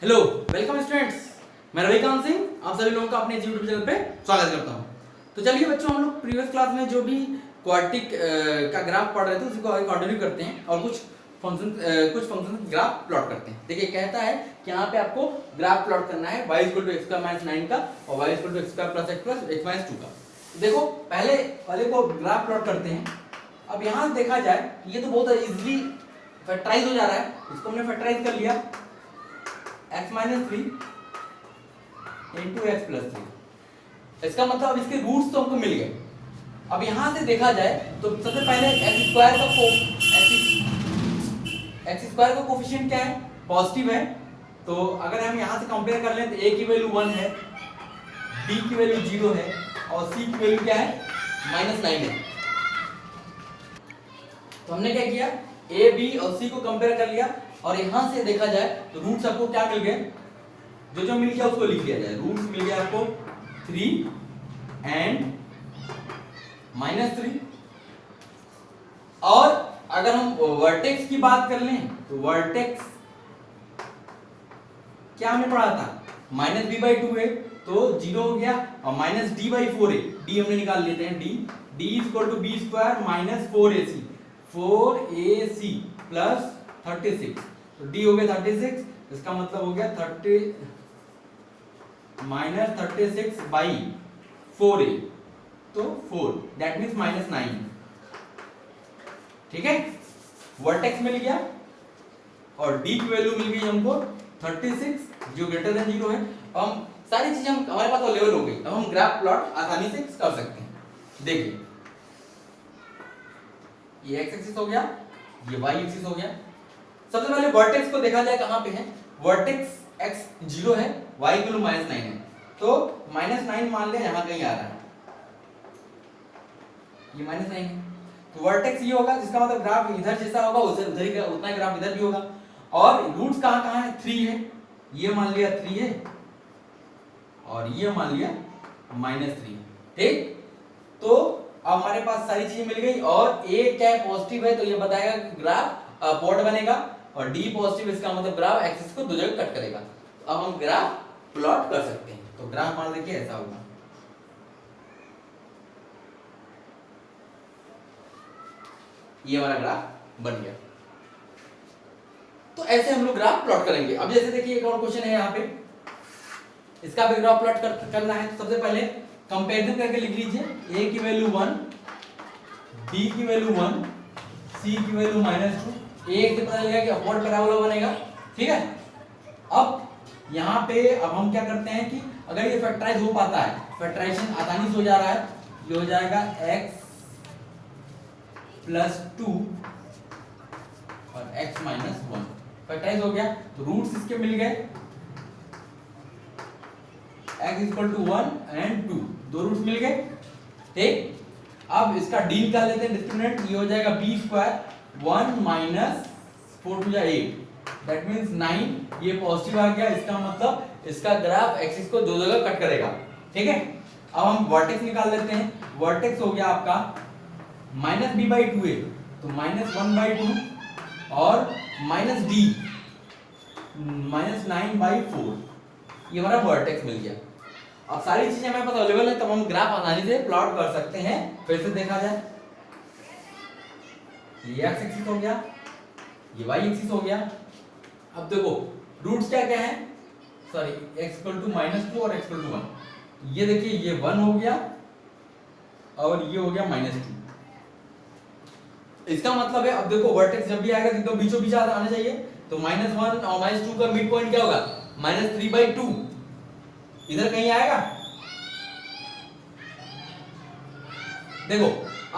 Hello welcome students, मैं रविकांत सिंह आप सभी लोगों का अपने यूट्यूब चैनल पे स्वागत करता हूं। तो चलिए बच्चों, हम लोग प्रीवियस क्लास में जो भी क्वाड्रेटिक का ग्राफ पढ़ रहे थे उसी को आगे कंटिन्यू करते हैं और कुछ फंक्शन ग्राफ प्लॉट करते हैं। देखिए कहता है कि यहाँ पे आपको ग्राफ प्लॉट करना है y = x² - 9 का और y = x² + x + x - 2 का। देखो पहले वाले को ग्राफ प्लॉट करते हैं। अब यहाँ से देखा जाए ये तो बहुत इजीली फैक्टराइज हो जा रहा है, इसको हमने फैक्टराइज कर लिया x - 3 × x + 3। इसका मतलब अब इसके रूट्स तो हमको मिल गए। अब यहां से देखा जाए तो सबसे पहले x² का कोफिशिएंट क्या है? पॉजिटिव है। तो अगर हम यहां से कंपेयर कर लें तो a की वैल्यू 1 है, b की वैल्यू 0 है और c की वैल्यू क्या है? -9 है। तो हमने क्या किया, a b और c को कंपेयर कर लिया और यहां से देखा जाए तो रूट्स आपको क्या मिल गए? जो मिल गया उसको लिख लिया जाए। रूट्स मिल गया आपको 3 and -3। और अगर हम वर्टेक्स की बात कर लें तो वर्टेक्स क्या हमने पढ़ा था? -b/2 है तो 0 हो गया और -d/4 है, d हमने निकाल लेते हैं। d = b² - 4ac + 36। तो d हो गया 36, इसका मतलब हो गया 36/4a तो 4, दैट मींस -9। ठीक है, वर्टेक्स मिल गया और d की वैल्यू मिल गई हमको 36 जो ग्रेटर देन 0 है। अब हम सारी चीजें हमारे पास अवेलेबल हो गई। अब हम ग्राफ प्लॉट आसानी से कर सकते हैं। देखिए ये x एक्सिस हो गया, ये y एक्सिस हो गया। सबसे पहले वर्टेक्स को देखा जाए कहां पे है। वर्टेक्स x 0 है, y की वैल्यू -9 है, तो -9 मान लिया यहां कहीं आ रहा है, ये -9 है। तो वर्टेक्स ये होगा जिसका मतलब ग्राफ इधर जैसा होगा उधर ही उतना ही ग्राफ इधर भी होगा। और रूट्स कहां कहां है? 3 है, ये मान लिया 3 है और ये मान लिया -3। ठीक, तो अब हमारे पास सारी चीजें मिल गई और a क्या पॉजिटिव है तो ये बताएगा कि ग्राफ अपवर्ड बनेगा और d पॉजिटिव, इसका मतलब ग्राफ एक्सिस को दो जगह कट करेगा। तो अब हम ग्राफ प्लॉट कर सकते हैं। तो ग्राफ मान लीजिए ऐसा होगा, ये हमारा ग्राफ बन गया। तो ऐसे हम लोग ग्राफ प्लॉट करेंगे। अब जैसे देखिए एक और क्वेश्चन है यहाँ पे, इसका भी ग्राफ प्लॉट करना है। तो सबसे पहले कंपैरिजन करके लिख लीजिए, a की वैल्यू 1, b की वैल्यू 1, c की वैल्यू -2। एक से पता लगा कि अपवर्ड पैराबोला बनेगा। ठीक है, अब यहाँ पे अब हम क्या करते हैं कि अगर ये फैक्टराइज हो पाता है, फैक्टराइजेशन आसानी से हो जा रहा है, ये हो जाएगा x + 2 और x - 1 फैक्टराइज हो गया। तो रूट्स इसके मिल गए, x = 1 and 2, दो रूट्स मिल गए। ठीक, अब इसका d निकाल लेते हैं, डिस्क्रिमिनेंट। ये हो जाएगा b², 1 - 4 × 8, दैट मींस 9। ये पॉजिटिव आ गया, इसका मतलब इसका ग्राफ एक्सिस को दो जगह कट करेगा। ठीक है, अब हम वर्टेक्स निकाल लेते हैं। वर्टेक्स हो गया आपका -b/2 है तो -1/2 और -d -9/4, ये हमारा वर्टेक्स मिल गया। अब सारी चीजें हमारे पास अवेलेबल है, तब हम ग्राफ आसानी से प्लॉट कर सकते हैं। फिर से देखा जाए, ये x एक्सिस हो गया, ये y एक्सिस हो गया। अब देखो रूट्स क्या क्या है, सॉरी x = -2 और x = 1। ये देखिए ये 1 हो गया और ये हो गया -2। इसका मतलब है, अब देखो वर्टेक्स जब भी आएगा तो बीचों बीच आना चाहिए। तो -1 और -2 का मिड पॉइंट क्या होगा? -3/2, इधर कहीं आएगा। देखो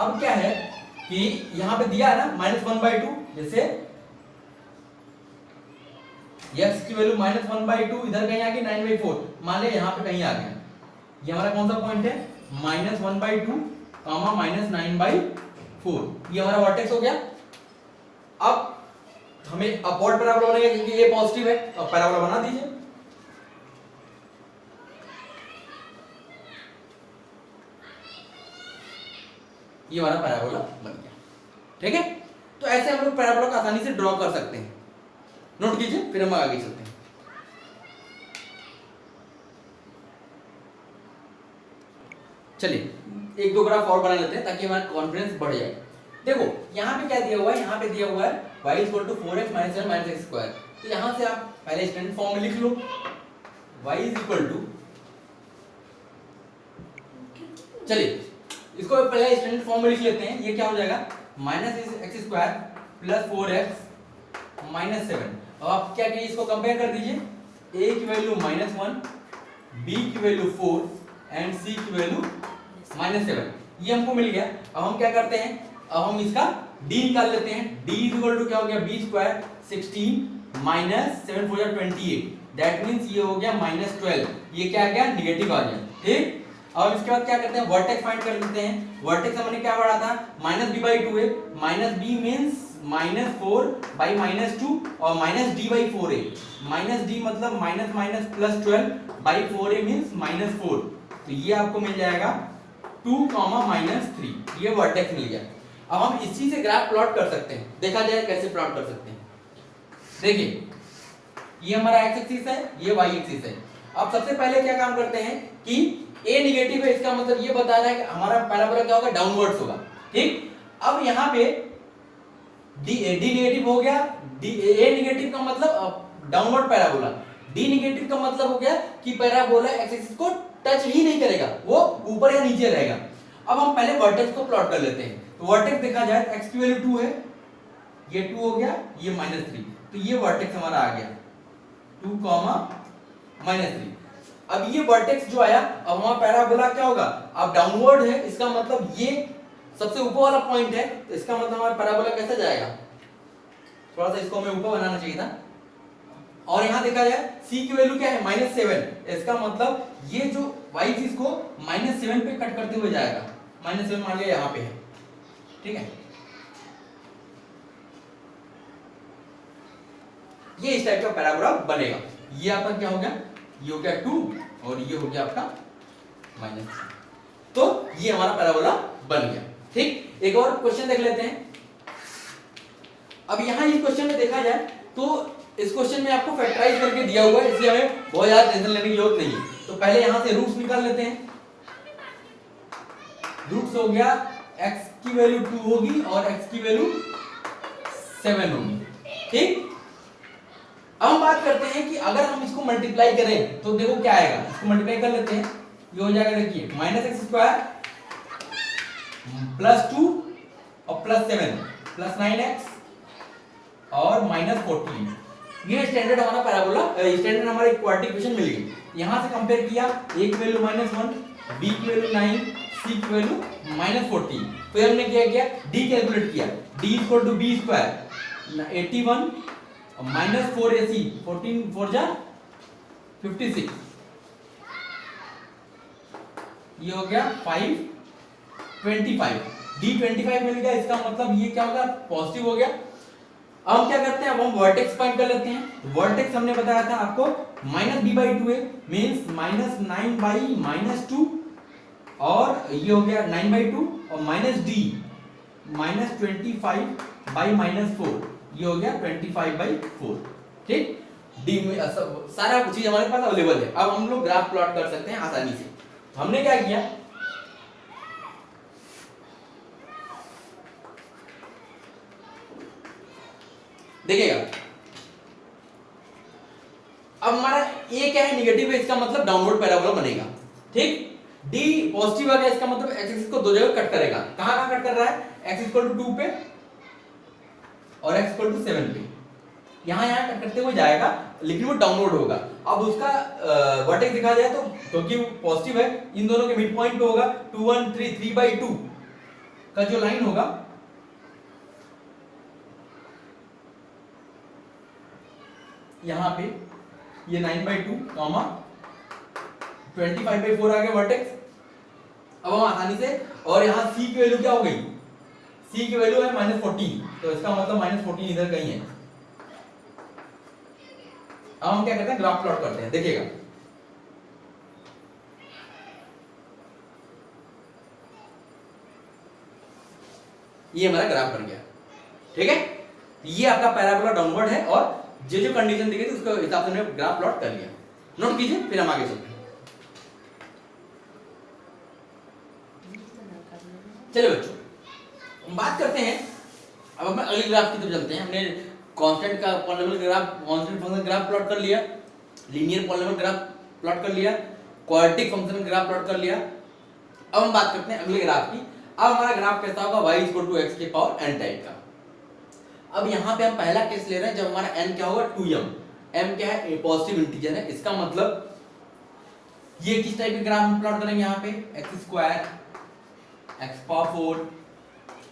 अब क्या है कि यहां पे दिया है ना -1/2, जैसे x की वैल्यू -1/2 इधर कहीं आ गई 9/4, मान ले यहां पे कहीं आ गया। ये हमारा कौन सा पॉइंट है? -1/2, -9/4, ये हमारा वर्टेक्स हो गया। अब हमें अपवर्ड पैराबोला बनेगा क्योंकि ये पॉजिटिव है, तो पैराबोला बना दीजिए। ये हमारा पैराबोला बन गया। ठीक है, तो ऐसे हम लोग पैराबोला को आसानी से ड्रॉ कर सकते हैं। नोट कीजिए, फिर हम आगे चलते हैं। चलिए एक दो ग्राफ और बना लेते हैं ताकि हमारा कॉन्फिडेंस बढ़ जाए। देखो यहाँ पे क्या दिया हुआ है, यहाँ पे दिया हुआ है y equal to 4x minus 7 minus x square. तो यहाँ से आप पहले स्टैंडर्ड फॉर्म में लिख लो, y इज इक्वल टू, चलिए इसको पहले स्टैंडर्ड फॉर्म में लिख लेते हैं। ये क्या हो जाएगा, minus x square plus 4x minus 7। अब आप क्या करिए, इसको कंपेयर कर दीजिए, a की वैल्यू -1, b की वैल्यू 4 एंड c की वैल्यू -7। ये हमको मिल गया। अब हम क्या करते हैं, अब हम इसका d निकाल लेते हैं। d इज इक्वल टू क्या हो गया, b square 16 minus 7 4 28, that means ये हो गया -12। ये क्या आ गया, निगेटिव आ गया। ठीक, अब इसके बाद क्या करते हैं, वर्टेक्स फाइंड कर लेते हैं। वर्टेक्स हमने क्या पढ़ा था, -b/2 है, -b मींस -4 बाई -2 और -d/4 है। -d मतलब minus minus plus 12 by 4a means -4। तो ये आपको मिल जाएगा 2, -3। ये वर्टेक्स मिल गया। अब हम इसी से ग्राफ प्लॉट कर सकते हैं। देखा जाए कैसे प्लॉट कर सकते हैं। देखिए ये हमारा x एक्सिस है, ये y एक्सिस है। अब सबसे पहले क्या काम करते हैं कि a निगेटिव है, इसका मतलब ये बता रहा है कि हमारा पैराबोला क्या होगा, डाउनवर्ड्स होगा। ठीक, अब यहाँ पे d नेगेटिव हो गया, a निगेटिव का मतलब डाउनवर्ड पैराबोला, d नेगेटिव का मतलब हो गया कि पैराबोला x एक्सिस को टच ही नहीं करेगा, वो ऊपर या नीचे रहेगा। अब हम पहले वर्टेक्स को प्लॉट कर लेते हैं। तो वर्टेक्स देखा जाए, x की वैल्यू 2 है, ये 2 हो गया, ये -3, तो ये वर्टेक्स हमारा आ गया 2, -3। अब ये वर्टेक्स जो आया, अब हमारा पैराबोला क्या होगा, अब डाउनवर्ड है, इसका मतलब ये सबसे ऊपर वाला पॉइंट है, तो इसका मतलब हमारा पैराबोला कैसे जाएगा, थोड़ा सा इसको हमें ऊपर बनाना चाहिए था। और यहां देखा जाए c की वैल्यू क्या है, -7, इसका मतलब ये जो y एक्सिस को -7 पे कट करते हुए जाएगा। -7 मान लिया यहां पे है, ठीक है। ये इस टाइप का पैराबोला बनेगा। ये आपका क्या हो गया, ये हो गया 2 और ये हो गया आपका -3। तो ये हमारा पैराबोला बन गया। ठीक, एक और क्वेश्चन देख लेते हैं। अब यहां इस क्वेश्चन में देखा जाए तो इस क्वेश्चन में आपको फैक्टराइज करके दिया हुआ है, इसलिए हमें बहुत ज्यादा टेंशन लेने की जरूरत नहीं है। तो पहले यहां से रूट्स निकाल लेते हैं। रूट्स हो गया, x की वैल्यू 2 होगी और x की वैल्यू 7 होगी। ठीक, अब हम बात करते हैं कि अगर हम इसको मल्टीप्लाई करें तो देखो क्या आएगा। इसको मल्टीप्लाई कर लेते हैं, ये हो जाएगा, देखिए -x² +2 और +7 +9x और -14। ये स्टैंडर्ड हमारा पैराबोला, स्टैंडर्ड हमारा क्वाड्रेटिक इक्वेशन मिल गई। यहां से कंपेयर किया, a की वैल्यू -1, b की वैल्यू 9, c की वैल्यू -14। फिर हमने क्या किया, d कैलकुलेट किया, d = b² 81 -4ac 14 4 जा 56, ये हो गया 525। d 25 मिल गया, इसका मतलब ये क्या होगा, पॉजिटिव हो गया। अब हम क्या करते हैं, अब हम वर्टेक्स फाइंड कर लेते हैं। वर्टेक्स हमने बताया था आपको -b/2 है, मींस -9/-2 और ये हो गया 9/2 और -d -25/-4, ये हो गया 25/4। ठीक, d में सारा चीज हमारे पास अवेलेबल है। अब हम लोग ग्राफ प्लॉट कर सकते हैं आसानी से। हमने क्या किया, देखिएगा, अब हमारा a क्या है, निगेटिव है, इसका मतलब डाउनवर्ड पैराबोला बनेगा। ठीक, d पॉजिटिव आ गया, इसका मतलब x एक्सिस को दो जगह कट करेगा। कहां कट कर रहा है, x = 2 पे और x = 7 पे। यहां कट करते हुए जाएगा, लेकिन वो डाउनवर्ड होगा। अब उसका वर्टेक्स दिखा जाए तो क्योंकि वो पॉजिटिव है, इन दोनों के मिड पॉइंट पे होगा 2 1 3 3/2 का जो लाइन होगा, यहां पे ये 9/2 25/4 आ गया वर्टेक्स। अब हम आसानी से, और यहां c की वैल्यू क्या हो गई, c की वैल्यू है -14, तो इसका मतलब -14 इधर कहीं है। अब हम क्या करते हैं, ग्राफ प्लॉट करते हैं। देखिएगा, ये हमारा ग्राफ बन गया। ठीक है, ये आपका पैराबोला डाउनवर्ड है और जो कंडीशन दी गई थी उसके हिसाब से हमने ग्राफ प्लॉट कर लिया। नोट कीजिए, फिर हम आगे चलते हैं। चलिए बच्चों हम बात करते हैं, अब हम अगले ग्राफ की तरफ चलते हैं। हमने कांस्टेंट का polynomial graph, constant function graph plot कर लिया, लीनियर पॉलिनोमियल ग्राफ प्लॉट कर लिया, क्वाड्रेटिक फंक्शन ग्राफ प्लॉट कर लिया। अब हम बात करते हैं अगले ग्राफ की। अब हमारा ग्राफ कैसा होगा, y = x के पावर n टाइप का। अब यहाँ पे हम पहला केस ले रहे हैं जब हमारा n क्या होगा 2m, m क्या है पॉजिटिव इंटीजर है, इसका मतलब ये किस टाइप के ग्राफ हम प्लॉट करेंगे, यहाँ पे x² x पावर 4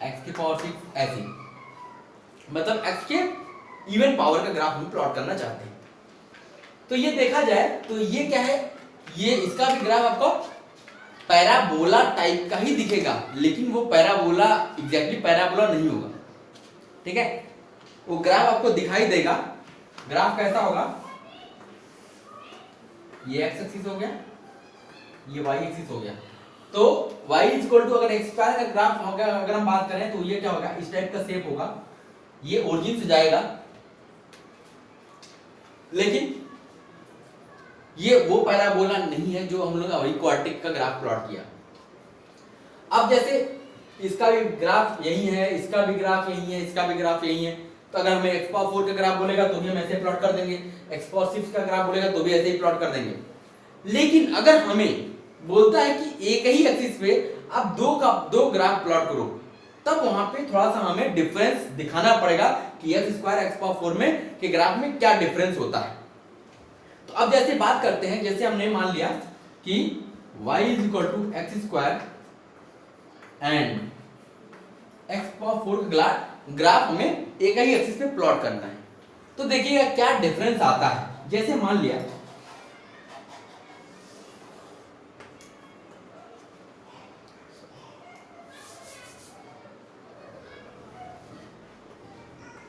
x की पावर 6 ऐसे, मतलब x के इवन पावर का ग्राफ हम प्लॉट करना चाहते हैं। तो ये देखा जाए तो ये क्या है, ये इसका भी ग्राफ आपको पैराबोला टाइप का ही दिखेगा, लेकिन वो पैराबोला एग्जैक्टली पैराबोला नहीं होगा, ठीक है। वो ग्राफ आपको दिखाई देगा। ग्राफ कैसा होगा, ये x एक्सिस हो गया, ये y एक्सिस हो गया। तो y = अगर x² का ग्राफ होगा, अगर हम बात करें तो ये क्या होगा, इस टाइप का शेप होगा, ये ओरिजिन से जाएगा, लेकिन ये वो पैराबोला नहीं है जो हम लोग अभी क्वाड्रेटिक का ग्राफ प्लॉट किया। अब जैसे इसका भी ग्राफ यही है, इसका भी ग्राफ यही है, इसका भी ग्राफ यही है, तो अगर हमें x⁴ का ग्राफ बोलेगा तो भी हम ऐसे प्लॉट कर देंगे, x⁴ का ग्राफ बोलेगा तो भी ऐसे ही प्लॉट कर देंगे। लेकिन अगर हमें बोलता है कि एक ही एक्सिस पे आप दो ग्राफ प्लॉट करो, तब वहां पे थोड़ा सा हमें डिफरेंस दिखाना पड़ेगा कि x² x⁴ में के ग्राफ में क्या डिफरेंस होता है। तो अब जैसे बात करते हैं, जैसे हमने मान लिया कि y = x² एंड x⁴ का ग्राफ हमें एक ही एक्सिस पे प्लॉट करना है, तो देखिएगा क्या डिफरेंस आता है। जैसे मान लिया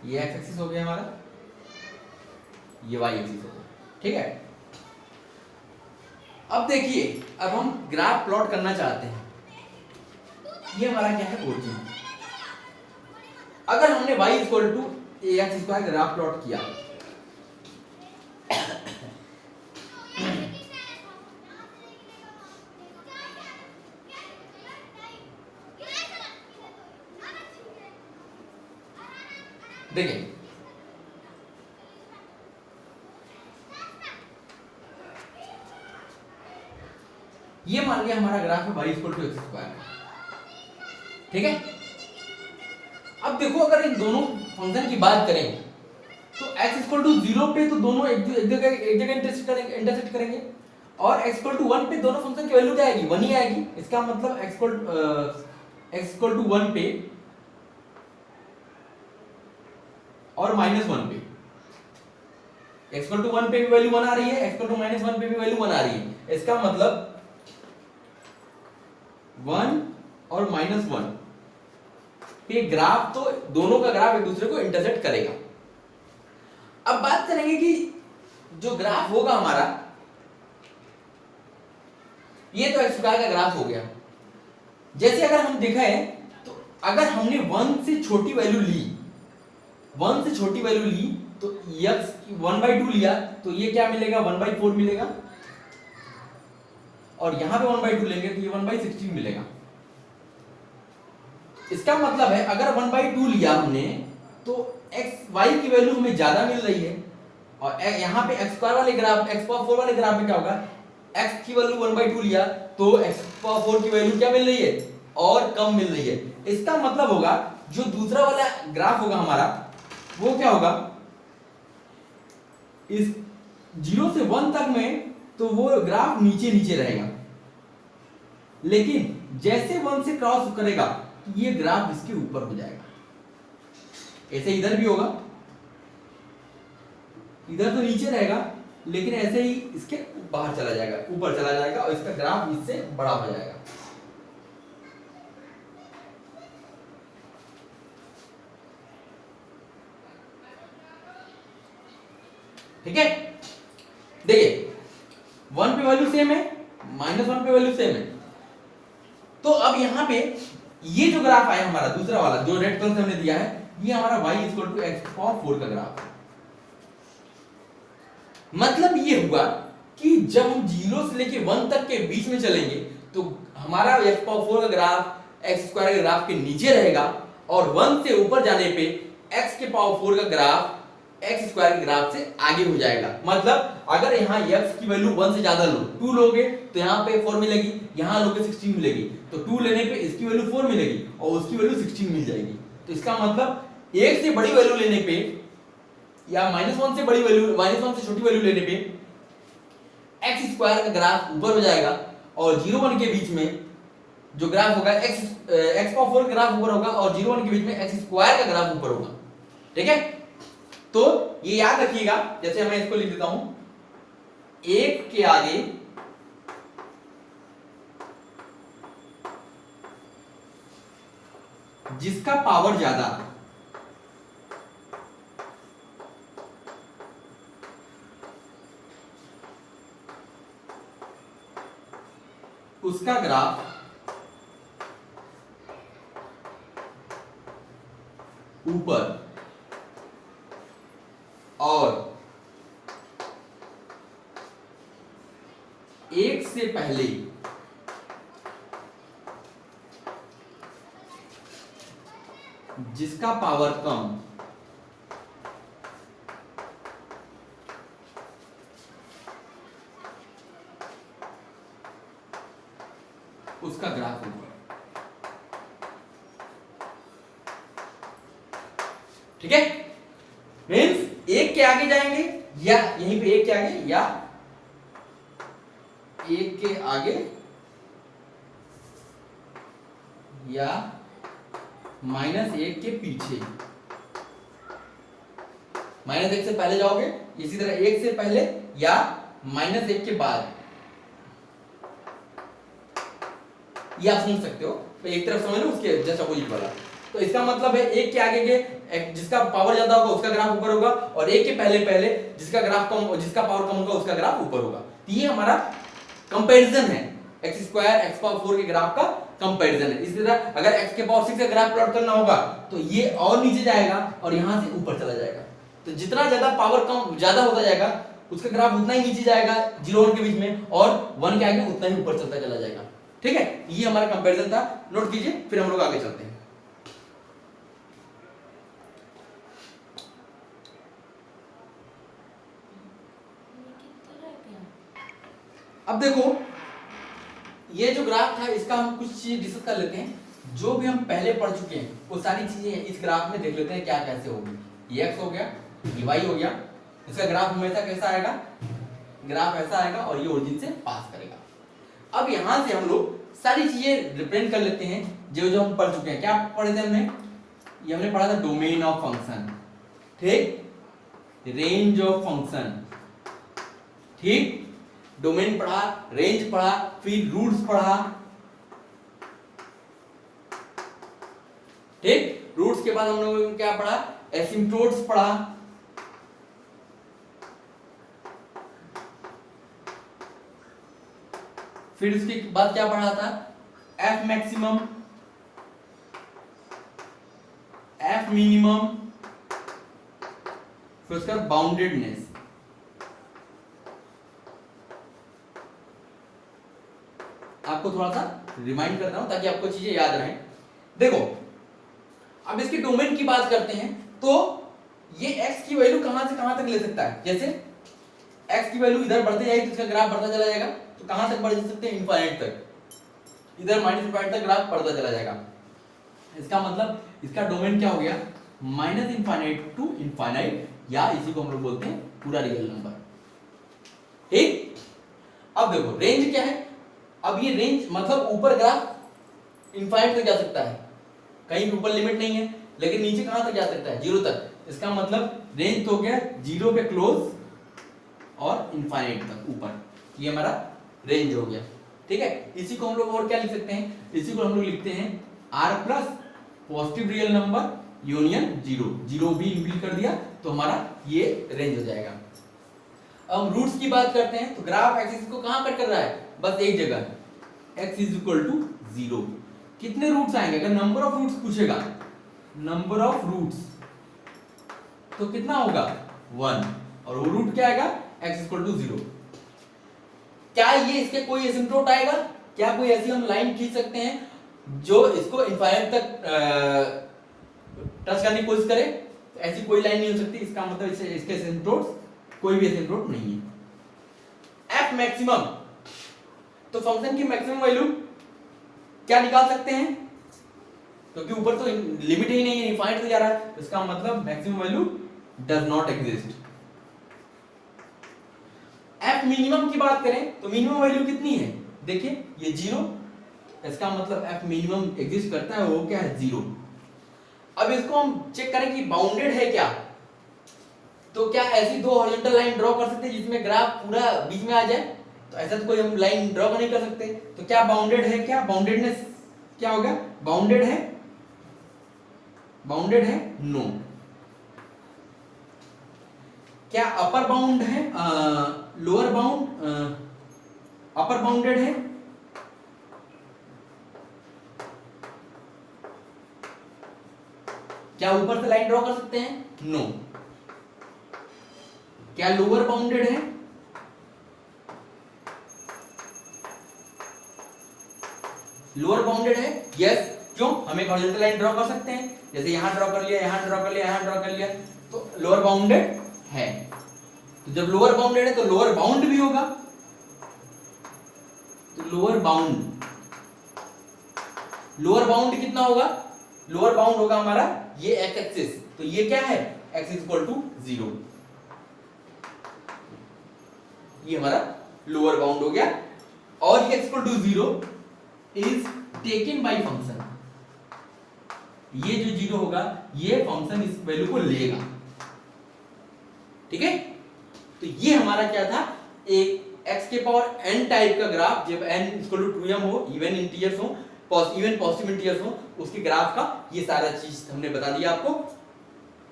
ये x एक्सिस हो गया हमारा, ये y एक्सिस हो गया, ठीक है। अब देखिए, अब हम ग्राफ प्लॉट करना चाहते हैं, ये हमारा क्या है ओरिजिन। अगर हमने y = ax² ग्राफ प्लॉट किया, देखिए ये मान लिया हमारा ग्राफ है y = x², ठीक है। अब देखो अगर इन दोनों फंक्शन की बात करें तो x = 0 पे तो दोनों एक जगह इंटरसेक्ट करेंगे, और x = 1 पे दोनों फंक्शन की वैल्यू क्या आएगी, 1 ही आएगी। इसका मतलब x = 1 पे और -1 पे, x = 1 पे भी वैल्यू 1 आ रही है, x = -1 पे भी वैल्यू 1 आ रही है। इसका मतलब 1 और -1 पे ग्राफ, तो दोनों का ग्राफ एक दूसरे को इंटरसेक्ट करेगा। अब बात करेंगे कि जो ग्राफ होगा हमारा, ये तो x² का ग्राफ हो गया। जैसे अगर हम देखें तो अगर हमने 1 से छोटी वैल्यू ली, 1 से छोटी वैल्यू ली तो x 1/2 लिया तो ये क्या मिलेगा, 1/4 मिलेगा, और यहां पे 1/2 लेंगे तो ये 1/16 मिलेगा। इसका मतलब है अगर 1/2 लिया हमने तो y की वैल्यू हमें ज्यादा मिल रही है, और यहाँ पे x² वाले ग्राफ, x⁴ वाले ग्राफ में क्या होगा, x की वैल्यू 1/2 लिया तो x⁴ की वैल्यू क्या मिल रही है, और कम मिल रही है। इसका मतलब होगा जो दूसरा वाला ग्राफ होगा हमारा, वो क्या होगा, इस 0 से 1 तक में तो वो ग्राफ नीचे नीचे रहेगा, लेकिन जैसे 1 से क्रॉस करेगा तो ये ग्राफ इसके ऊपर हो जाएगा। ऐसे इधर भी होगा, इधर तो नीचे रहेगा, लेकिन ऐसे ही इसके बाहर चला जाएगा, ऊपर चला जाएगा, और इसका ग्राफ इससे बड़ा हो जाएगा। ठीक है, देखिए 1 पे वैल्यू सेम है, -1 पे वैल्यू सेम है। तो अब यहां पे ये जो ग्राफ आया हमारा दूसरा वाला जो रेड कलर से हमने दिया है, ये हमारा y = x⁴ का ग्राफ है। मतलब ये हुआ कि जब हम 0 से लेके 1 तक के बीच में चलेंगे तो हमारा x⁴ का ग्राफ एक्स स्क्वायर के ग्राफ के नीचे रहेगा और 1 से ऊपर जाने पे x के पावर 4 का ग्राफ एक्स स्क्वायर के ग्राफ से आगे हो जाएगा। मतलब अगर यहाँ x की वैल्यू 1 से ज्यादा लो, 2 लोगे तो यहाँ पे 4 मिलेगी, यहाँ लोगे 16 मिलेगी, तो 2 लेने पे इसकी वैल्यू 4 मिलेगी और उसकी वैल्यू 16 मिल जाएगी। तो इसका मतलब 1 से बड़ी वैल्यू लेने पे या -1 से बड़ी वैल्यू, -1 से छोटी वैल्यू लेने पे एक्स स्क्वायर का ग्राफ ऊपर हो जाएगा और 0 1 के बीच में जो ग्राफ होगा एक्स पावर 4 का ग्राफ ऊपर होगा और 0 1 के बीच में एक्स स्क्वायर का ग्राफ ऊपर होगा। ठीक है, तो ये याद रखिएगा। जैसे मैं इसको लिख देता हूं, 1 के आगे जिसका पावर ज्यादा उसका ग्राफ ऊपर और 1 से पहले जिसका पावर कम उसका ग्राफ ऊपर। ठीक है, मीन्स 1 के आगे जाएंगे या यहीं पे 1 के आगे या 1 के आगे या -1 के पीछे। -1 से पहले जाओगे, इसी तरह 1 से पहले या -1 के बाद, ये आप समझ सकते हो। तो एक तरफ समझ लो, उसके जस्ट अपोजिट वाला। तो इसका मतलब है 1 के आगे के जिसका पावर ज्यादा होगा उसका ग्राफ ऊपर होगा और 1 के पहले जिसका ग्राफ कम, जिसका पावर कम होगा उसका ग्राफ ऊपर होगा। तो ये हमारा कंपैरिजन है, एक्स स्क्वायर एक्स पावर 4 के ग्राफ का कंपैरिजन है। इसी तरह अगर x के पावर 6 का ग्राफ प्लॉट करना होगा तो ये और नीचे जाएगा और यहां से ऊपर चला जाएगा। तो जितना ज्यादा पावर कम ज्यादा होता जाएगा उसका ग्राफ उतना ही नीचे जाएगा 0 1 के बीच में और 1 के आगे उतना ही ऊपर चलता चला जाएगा। ठीक है, ये हमारा कंपैरिजन था, नोट कीजिए, फिर हम लोग आगे चलते हैं। अब देखो, ये जो ग्राफ था इसका हम कुछ चीजें डिस्कस कर लेते हैं। जो भी हम पहले पढ़ चुके हैं वो सारी चीजें इस ग्राफ में देख लेते हैं क्या कैसे होगी। ये x हो गया, ये y हो गया, इसका ग्राफ हमेशा कैसा आएगा, ग्राफ ऐसा आएगा और ये ओरिजिन से पास करेगा। अब यहां से हम लोग सारी चीजें रिप्रेजेंट कर लेते हैं जो जो हम पढ़ चुके हैं। क्या पढ़े थे हमने? ये हमने पढ़ा था डोमेन ऑफ फंक्शन, ठीक, रेंज ऑफ फंक्शन, ठीक, डोमेन पढ़ा, रेंज पढ़ा, फिर रूट्स पढ़ा, ठीक। रूट्स के बाद हम लोगों ने क्या पढ़ा, एसिम्प्टोट्स पढ़ा, फिर उसके बाद क्या पढ़ा था, एफ मैक्सिमम, एफ मिनिमम, फिर उसका बाउंडेडनेस। आपको थोड़ा सा रिमाइंड कर रहा हूं ताकि आपको चीजें याद रहें। देखो, अब इसके डोमेन की बात करते हैं तो ये x की वैल्यू कहां से कहां तक ले सकता है। जैसे x की वैल्यू इधर बढ़ते जाएगी तो इसका ग्राफ बढ़ता चला जाएगा, तो कहां तक बढ़ सकते हैं, इनफाइनाइट तक। इधर -इनफाइनाइट तक ग्राफ बढ़ता चला जाएगा। इसका मतलब इसका डोमेन क्या हो गया, -इनफाइनाइट टू इनफाइनाइट, या इसी को हम लोग बोलते हैं पूरा रियल नंबर, ठीक। अब देखो रेंज क्या है, अब ये रेंज मतलब ऊपर ग्राफ इनफाइनाइट तक जा सकता है, कहीं ऊपर लिमिट नहीं है, लेकिन नीचे कहां तक जा सकता है, 0 तक। इसका मतलब रेंज तो हो गया 0 पे क्लोज और इनफाइनाइट तक ऊपर, ये हमारा रेंज हो गया, ठीक है। इसी को हम लोग और क्या लिख सकते हैं, इसी को हम लोग लिखते हैं r plus positive real number union 0, 0 भी इंक्लूड कर दिया तो हमारा ये रेंज हो जाएगा। अब हम रूट्स की बात करते हैं तो ग्राफ एक्सिस को कहां कट कर रहा है, बस एक जगह, x इज इक्वल टू 0। कितने रूट्स आएंगे, अगर नंबर ऑफ रूट्स पूछेगा, नंबर ऑफ रूट्स तो कितना होगा 1, और वो रूट क्या आएगा, x इक्वल टू 0। क्या ये इसके कोई एसिम्प्टोट आएगा, क्या कोई ऐसी हम लाइन खींच सकते हैं जो इसको इनफाइनाइट तक टच करने की कोशिश करे, तो ऐसी कोई लाइन नहीं हो सकती। इसका मतलब इसके एसिम्पटोट्स कोई भी एसिम्पटोट नहीं है। एफ मैक्सिमम, तो फंक्शन की मैक्सिमम वैल्यू क्या निकाल सकते हैं, क्योंकि ऊपर तो लिमिट ही नहीं है, इनफाइनाइट हो जा रहा है, इसका मतलब maximum value does not exist. F minimum की बात करें तो मिनिमम वैल्यू कितनी है, देखिए ये 0, इसका मतलब एफ मिनिमम एग्जिस्ट करता है, वो क्या है 0। अब इसको हम चेक करें कि बाउंडेड है क्या, तो क्या ऐसी दो हॉरिजॉन्टल लाइन ड्रॉ कर सकते हैं जिसमें ग्राफ पूरा बीच में आ जाए, तो ऐसा तो कोई हम लाइन ड्रॉ नहीं कर सकते। तो क्या बाउंडेड है, क्या बाउंडेडनेस क्या होगा, बाउंडेड है, बाउंडेड है नो। क्या अपर बाउंड है, लोअर बाउंड, अपर बाउंडेड है, क्या ऊपर से लाइन ड्रॉ कर सकते हैं, नो। क्या लोअर बाउंडेड है, लोअर बाउंडेड है, यस। क्यों, हम एक हॉरिजॉन्टल लाइन ड्रॉ कर सकते हैं, जैसे यहां ड्रॉ कर लिया, यहां ड्रॉ कर लिया, यहां ड्रॉ कर लिया, तो लोअर बाउंडेड है। तो जब लोअर बाउंडेड है तो लोअर बाउंड भी होगा, तो लोअर बाउंड, लोअर बाउंड कितना होगा, लोअर बाउंड होगा हमारा ये एक्स एक्सिस, तो ये क्या है, x इक्वल टू 0, ये हमारा लोअर बाउंड हो गया। और ये x equal to 0 is taken by function, ये जो 0 होगा ये फंक्शन इस वैल्यू को लेगा, ठीक है। तो ये हमारा क्या था, एक x के पावर n टाइप का ग्राफ, जब n इक्वल टू 2m हो, इवन इंटीजर्स हो, इवन पॉजिटिव इंटीजर्स हो, उसके ग्राफ का ये सारा चीज हमने बता दिया आपको।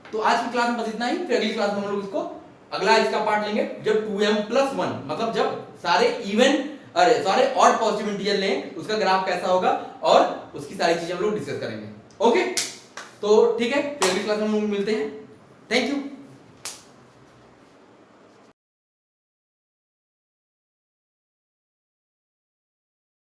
तो आज की क्लास में बस इतना ही, फिर अगली क्लास में हम लोग इसको अगला इसका पार्ट लेंगे, जब 2m+1 मतलब जब सारे इवन सारे ऑड पॉजिटिव इंटीजर लें, उसका ग्राफ कैसा होगा और उसकी सारी चीजें हम लोग डिस्कस करेंगे। ओके, तो ठीक है, फिर अगली क्लास में हम लोग मिलते हैं। Thank you.